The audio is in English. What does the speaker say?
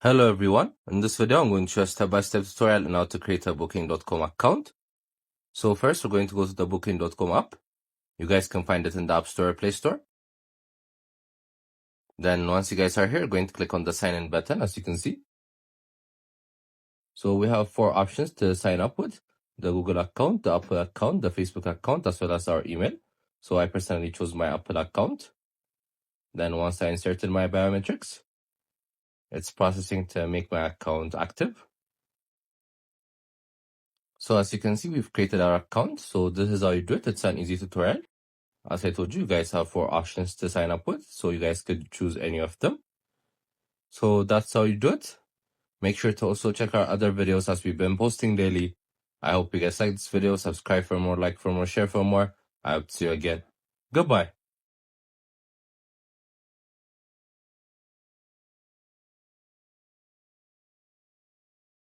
Hello everyone, in this video I'm going to show a step-by-step tutorial on how to create a booking.com account. So first we're going to go to the booking.com app. You guys can find it in the App Store or Play Store. Then once you guys are here, you're going to click on the sign in button as you can see. So we have 4 options to sign up with: the Google account, the Apple account, the Facebook account, as well as our email. So I personally chose my Apple account. Then once I inserted my biometrics, it's processing to make my account active. So as you can see, we've created our account. So this is how you do it. It's an easy tutorial. As I told you, you guys have 4 options to sign up with, so you guys could choose any of them. So that's how you do it. Make sure to also check our other videos as we've been posting daily. I hope you guys like this video. Subscribe for more, like for more, share for more. I hope to see you again. Goodbye.